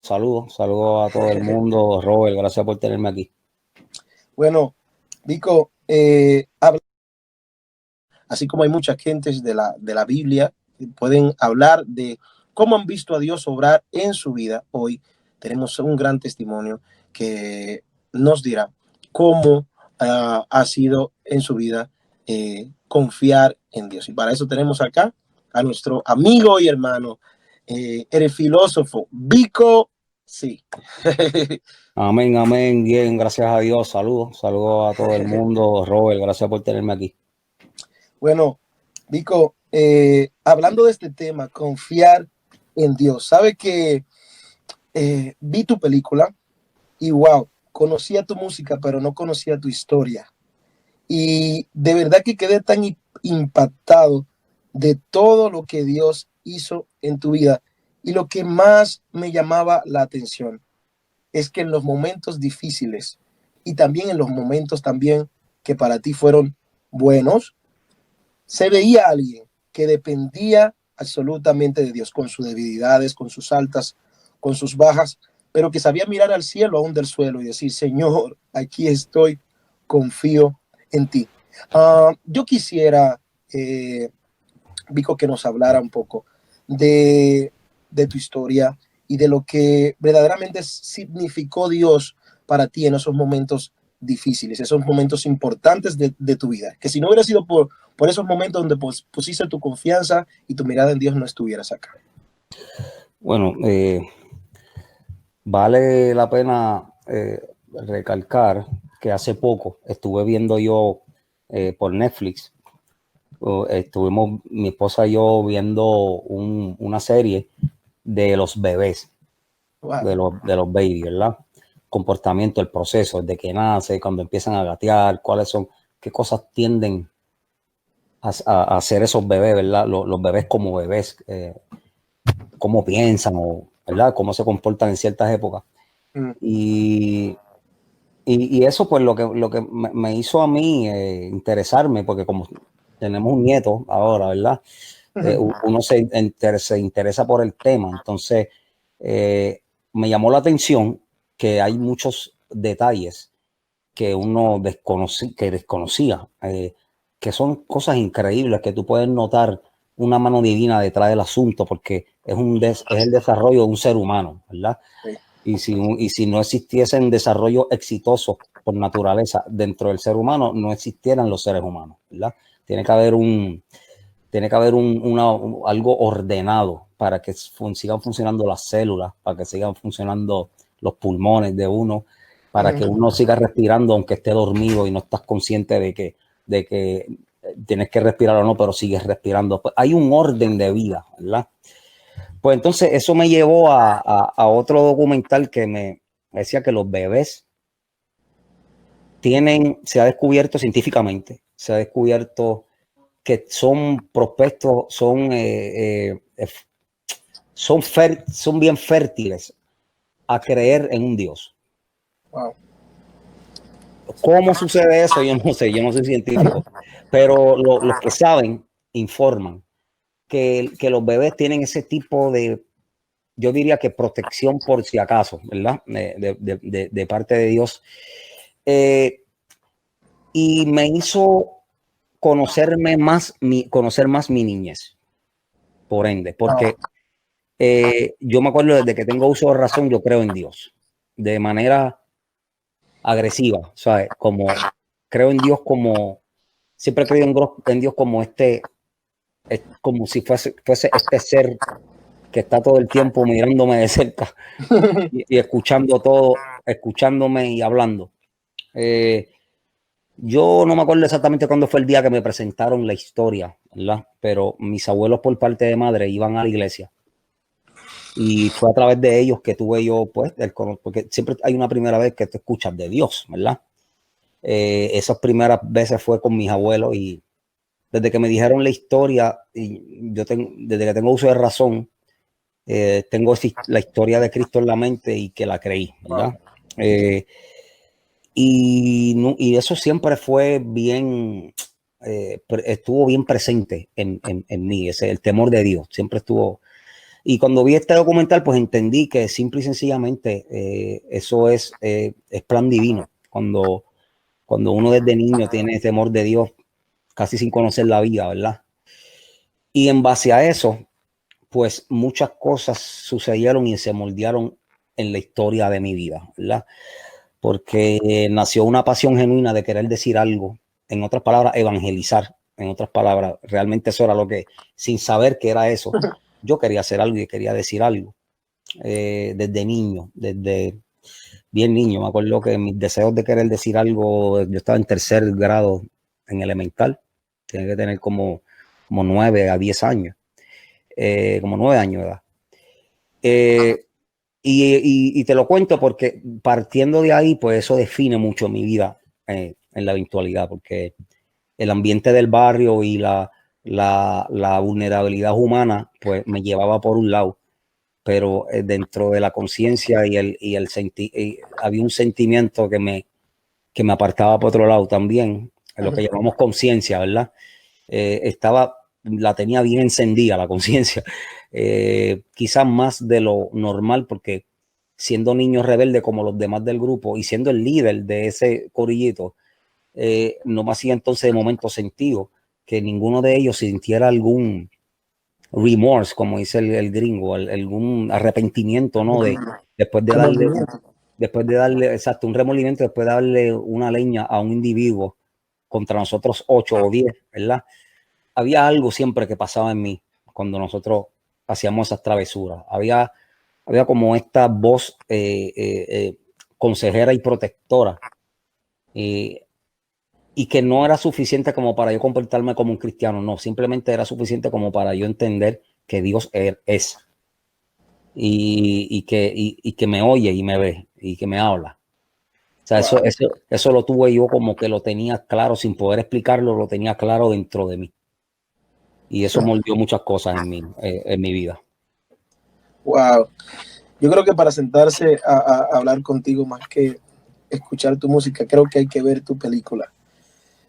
saludos a todo el mundo. Robert, gracias por tenerme aquí. Bueno, Vico, así como hay muchas gentes de la Biblia que pueden hablar de cómo han visto a Dios obrar en su vida, hoy tenemos un gran testimonio que nos dirá cómo ha sido en su vida confiar en Dios. Y para eso tenemos acá a nuestro amigo y hermano, el filósofo Vico. Sí. Amén, amén. Bien, gracias a Dios. Saludos a todo el mundo. Robert, gracias por tenerme aquí. Bueno, Vico, hablando de este tema, confiar en Dios, sabe que vi tu película y wow, conocía tu música, pero no conocía tu historia. Y de verdad que quedé tan impactado de todo lo que Dios hizo en tu vida. Y lo que más me llamaba la atención es que en los momentos difíciles y también en los momentos también que para ti fueron buenos, se veía a alguien que dependía absolutamente de Dios, con sus debilidades, con sus altas, con sus bajas, pero que sabía mirar al cielo aún del suelo y decir, Señor, aquí estoy, confío en ti. Yo quisiera, Vico, que nos hablara un poco de tu historia y de lo que verdaderamente significó Dios para ti en esos momentos difíciles, esos momentos importantes de tu vida. Que si no hubiera sido por esos momentos donde pusiste tu confianza y tu mirada en Dios, no estuvieras acá. Bueno, vale la pena recalcar que hace poco estuve viendo yo por Netflix, estuvimos mi esposa y yo viendo una serie de los bebés, Wow. de los babies, ¿verdad? Comportamiento, el proceso, de que nace, cuando empiezan a gatear, cuáles son, qué cosas tienden a hacer esos bebés, ¿verdad? Los bebés como bebés, cómo piensan, o, ¿verdad? Cómo se comportan en ciertas épocas. Y eso pues lo que me hizo a mí interesarme, porque como tenemos un nieto ahora, ¿verdad? Uno se interesa por el tema. Entonces, me llamó la atención que hay muchos detalles que uno desconocía, que son cosas increíbles que tú puedes notar una mano divina detrás del asunto, porque es el desarrollo de un ser humano, ¿verdad? Y si no existiesen desarrollo exitoso por naturaleza dentro del ser humano, no existieran los seres humanos, ¿verdad? Tiene que haber algo ordenado para que sigan funcionando las células, para que sigan funcionando los pulmones de uno, para que uno siga respirando aunque esté dormido y no estás consciente de que tienes que respirar o no, pero sigues respirando. Pues hay un orden de vida, ¿verdad? Pues entonces eso me llevó a otro documental que me decía que los bebés se ha descubierto científicamente, se ha descubierto que son prospectos, son bien fértiles a creer en un Dios. Wow. ¿Cómo sucede eso? Yo no soy científico, pero los que saben informan que los bebés tienen ese tipo de, yo diría que protección por si acaso, ¿verdad? De parte de Dios. Y me hizo conocer más mi niñez, por ende, porque yo me acuerdo desde que tengo uso de razón, yo creo en Dios, de manera agresiva, ¿sabes? Como creo en Dios como, siempre he creído en Dios como como si fuese este ser que está todo el tiempo mirándome de cerca y escuchando todo, escuchándome y hablando. Yo no me acuerdo exactamente cuándo fue el día que me presentaron la historia, ¿verdad? Pero mis abuelos por parte de madre iban a la iglesia y fue a través de ellos que tuve yo, pues, porque siempre hay una primera vez que te escuchas de Dios, ¿verdad? Esas primeras veces fue con mis abuelos y desde que me dijeron la historia, y desde que tengo uso de razón, tengo la historia de Cristo en la mente y que la creí, ¿verdad? Y eso siempre fue bien, estuvo bien presente en mí, el temor de Dios, siempre estuvo. Y cuando vi este documental, pues entendí que simple y sencillamente eso es plan divino. Cuando uno desde niño tiene temor de Dios, casi sin conocer la vida, ¿verdad? Y en base a eso, pues muchas cosas sucedieron y se moldearon en la historia de mi vida, ¿verdad? Porque nació una pasión genuina de querer decir algo, en otras palabras, evangelizar, en otras palabras, realmente eso era lo que, sin saber qué era eso, yo quería hacer algo y quería decir algo. Desde niño, desde bien niño, me acuerdo que mis deseos de querer decir algo, yo estaba en tercer grado en elemental, tenía que tener como 9 a 10 años, como 9 años de edad. Y te lo cuento porque partiendo de ahí, pues eso define mucho mi vida en la eventualidad, porque el ambiente del barrio y la vulnerabilidad humana, pues me llevaba por un lado, pero dentro de la conciencia había un sentimiento que me apartaba por otro lado también, en lo que llamamos conciencia, ¿verdad? La tenía bien encendida la conciencia, quizás más de lo normal, porque siendo niño rebelde como los demás del grupo y siendo el líder de ese corillito, no me hacía entonces de momento sentido que ninguno de ellos sintiera algún remorse, como dice el gringo, algún arrepentimiento, ¿no? Después de darle, exacto, un remordimiento, después de darle una leña a un individuo contra nosotros 8 o 10, ¿verdad? Había algo siempre que pasaba en mí cuando nosotros hacíamos esas travesuras. Había como esta voz consejera y protectora, y que no era suficiente como para yo comportarme como un cristiano, no, simplemente era suficiente como para yo entender que Dios es y que me oye y me ve y que me habla. O sea, wow. Eso lo tuve yo como que lo tenía claro, sin poder explicarlo, lo tenía claro dentro de mí. Y eso moldeó muchas cosas en mi vida. Wow. Yo creo que para sentarse a hablar contigo más que escuchar tu música, creo que hay que ver tu película.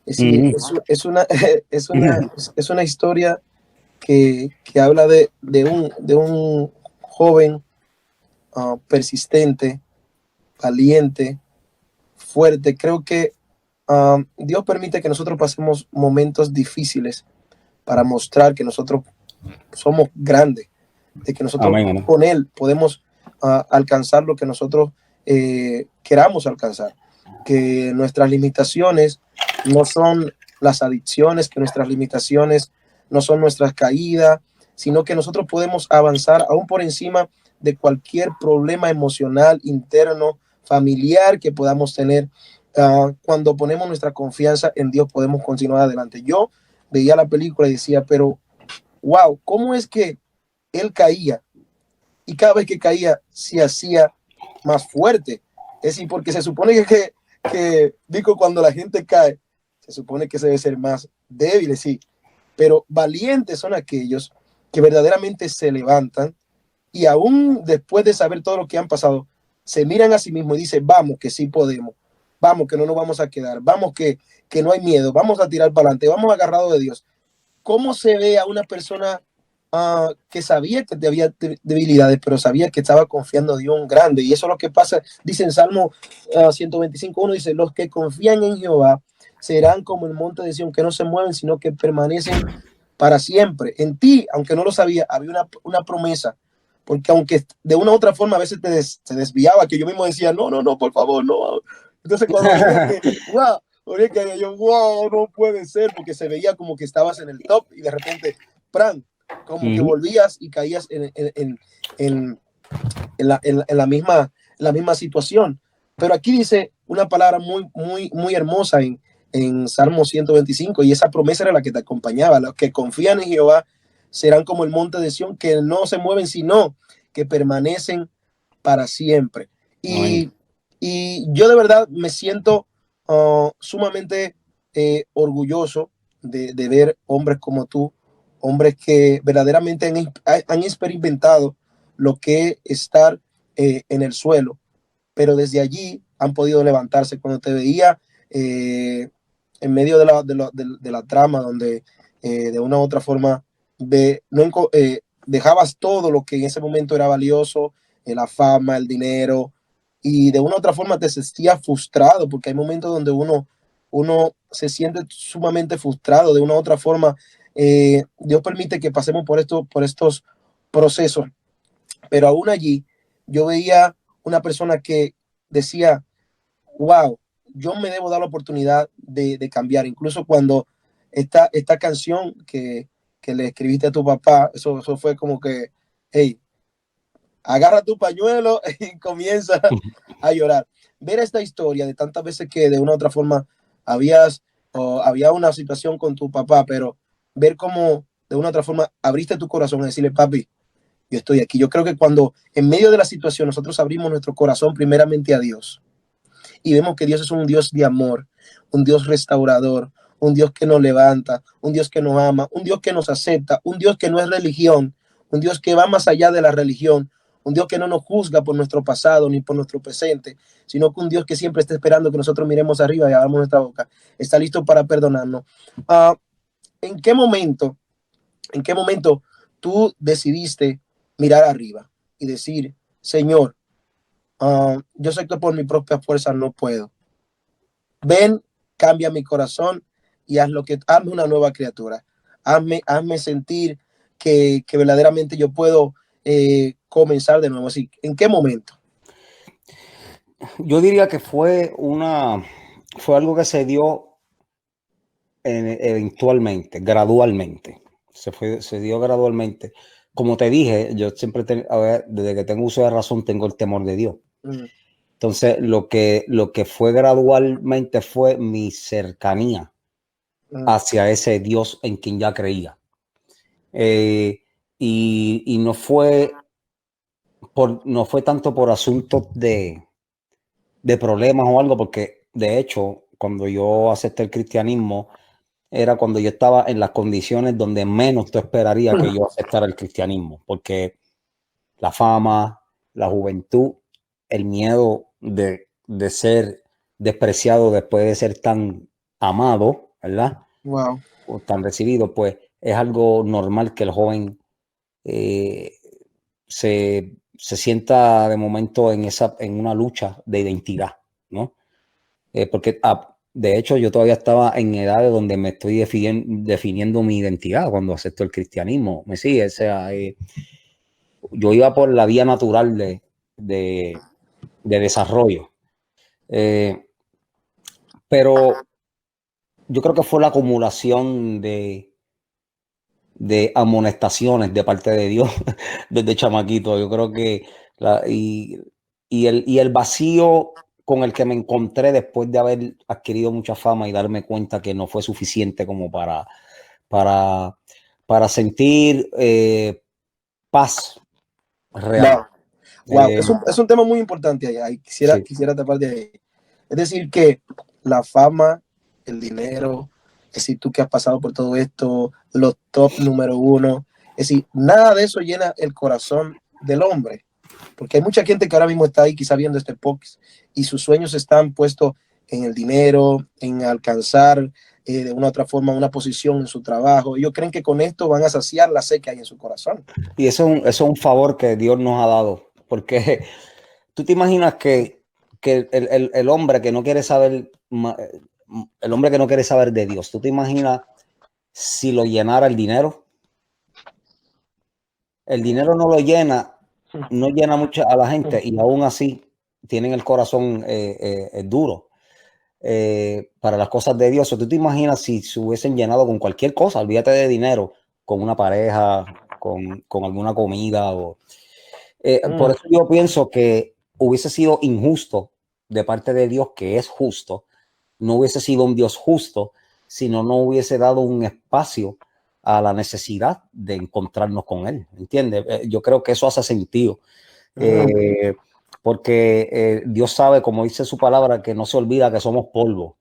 Es decir, es una historia que habla de un joven persistente, valiente, fuerte. Creo que Dios permite que nosotros pasemos momentos difíciles para mostrar que nosotros somos grandes, de que nosotros amén, con Él podemos alcanzar lo que nosotros queramos alcanzar, que nuestras limitaciones no son las adicciones, que nuestras limitaciones no son nuestras caídas, sino que nosotros podemos avanzar aún por encima de cualquier problema emocional, interno, familiar que podamos tener. Cuando ponemos nuestra confianza en Dios podemos continuar adelante. Yo veía la película y decía, pero wow, ¿cómo es que él caía? Y cada vez que caía se hacía más fuerte. Es decir, porque se supone que digo, cuando la gente cae, se supone que se debe ser más débil, sí. Pero valientes son aquellos que verdaderamente se levantan y aún después de saber todo lo que han pasado, se miran a sí mismos y dicen, vamos, que sí podemos. Vamos, que no nos vamos a quedar. Vamos, que no hay miedo. Vamos a tirar para adelante. Vamos agarrados de Dios. ¿Cómo se ve a una persona que sabía que había debilidades, pero sabía que estaba confiando en Dios grande? Y eso es lo que pasa, dice en Salmo 125:1, dice, los que confían en Jehová serán como el monte de Sión, que no se mueven, sino que permanecen para siempre. En ti, aunque no lo sabía, había una promesa, porque aunque de una u otra forma a veces te desviaba, que yo mismo decía, no, por favor, no. Entonces cuando veía que, wow, que yo, wow, no puede ser, porque se veía como que estabas en el top y de repente, ¡pran!, como que volvías y caías en la misma situación. Pero aquí dice una palabra muy hermosa en Salmo 125, y esa promesa era la que te acompañaba. Los que confían en Jehová serán como el monte de Sión, que no se mueven, sino que permanecen para siempre. Y yo de verdad me siento sumamente orgulloso de ver hombres como tú, hombres que verdaderamente han experimentado lo que es estar en el suelo, pero desde allí han podido levantarse. Cuando te veía en medio de la trama, donde de una u otra forma dejabas todo lo que en ese momento era valioso, la fama, el dinero, y de una u otra forma te sentías frustrado, porque hay momentos donde uno se siente sumamente frustrado. De una u otra forma, Dios permite que pasemos por estos procesos, pero aún allí yo veía una persona que decía, wow, yo me debo dar la oportunidad de cambiar. Incluso cuando esta canción que le escribiste a tu papá, eso fue como que, hey, agarra tu pañuelo y comienza a llorar. Ver esta historia de tantas veces que de una u otra forma había una situación con tu papá, pero ver cómo de una u otra forma abriste tu corazón y decirle, papi, yo estoy aquí. Yo creo que cuando en medio de la situación nosotros abrimos nuestro corazón primeramente a Dios y vemos que Dios es un Dios de amor, un Dios restaurador, un Dios que nos levanta, un Dios que nos ama, un Dios que nos acepta, un Dios que no es religión, un Dios que va más allá de la religión, un Dios que no nos juzga por nuestro pasado ni por nuestro presente, sino que un Dios que siempre está esperando que nosotros miremos arriba y abramos nuestra boca, está listo para perdonarnos. Uh, ¿en qué momento, en qué momento tú decidiste mirar arriba y decir, Señor, yo sé que por mi propia fuerza no puedo? Ven, cambia mi corazón y hazme una nueva criatura. Hazme sentir que verdaderamente yo puedo comenzar de nuevo. Así, ¿en qué momento? Yo diría que fue algo que se dio eventualmente, gradualmente. Se dio gradualmente. Como te dije, yo siempre, desde que tengo uso de razón, tengo el temor de Dios. Entonces, lo que fue gradualmente fue mi cercanía hacia ese Dios en quien ya creía. Y no fue tanto por asuntos de problemas o algo, porque de hecho, cuando yo acepté el cristianismo, era cuando yo estaba en las condiciones donde menos tú esperaría que yo aceptara el cristianismo, porque la fama, la juventud, el miedo de ser despreciado después de ser tan amado, ¿verdad? Wow. O tan recibido, pues es algo normal que el joven se sienta de momento en una lucha de identidad, ¿no? Porque de hecho yo todavía estaba en edades donde me estoy definiendo mi identidad cuando acepto el cristianismo, ¿me sigue? O sea, yo iba por la vía natural de desarrollo. Pero yo creo que fue la acumulación de amonestaciones de parte de Dios desde chamaquito. Yo creo que el vacío con el que me encontré después de haber adquirido mucha fama y darme cuenta que no fue suficiente como para sentir paz real. Wow. Es un tema muy importante ahí. Sí. Quisiera tapar de ahí. Es decir, que la fama, el dinero, es decir, tú que has pasado por todo esto, los top número uno, es decir, nada de eso llena el corazón del hombre. Porque hay mucha gente que ahora mismo está ahí quizá viendo este podcast y sus sueños están puestos en el dinero, en alcanzar de una u otra forma una posición en su trabajo. Ellos creen que con esto van a saciar la sed que hay en su corazón. Y eso es un favor que Dios nos ha dado, porque tú te imaginas que el hombre que no quiere saber, el hombre que no quiere saber de Dios, tú te imaginas si lo llenara el dinero. El dinero no lo llena, no llena mucho a la gente y aún así tienen el corazón duro para las cosas de Dios. O tú te imaginas si se hubiesen llenado con cualquier cosa, olvídate de dinero, con una pareja, con alguna comida. Por eso yo pienso que hubiese sido injusto de parte de Dios, que es justo, no hubiese sido un Dios justo, sino no hubiese dado un espacio a la necesidad de encontrarnos con Él, ¿entiendes? Yo creo que eso hace sentido, porque Dios sabe, como dice su palabra, que no se olvida que somos polvo.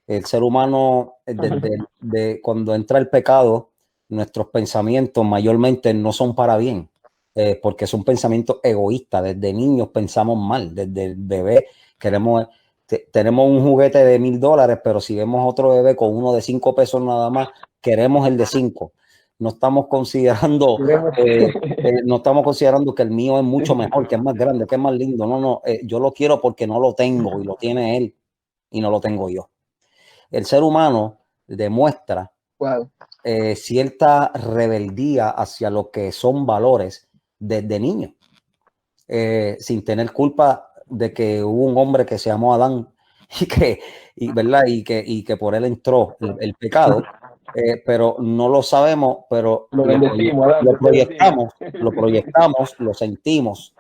El ser humano, cuando entra el pecado, nuestros pensamientos mayormente no son para bien, porque son pensamientos egoístas. Desde niños pensamos mal, desde el bebé tenemos un juguete de $1000, pero si vemos otro bebé con uno de 5 pesos nada más, queremos el de 5. no estamos considerando, no estamos considerando que el mío es mucho mejor, que es más grande, que es más lindo. No, no, yo lo quiero porque no lo tengo y lo tiene él y no lo tengo yo. El ser humano demuestra cierta rebeldía hacia lo que son valores desde niño, sin tener culpa de que hubo un hombre que se llamó Adán ¿verdad? Y que por él entró el pecado, pero no lo sabemos, pero lo proyectamos, lo sentimos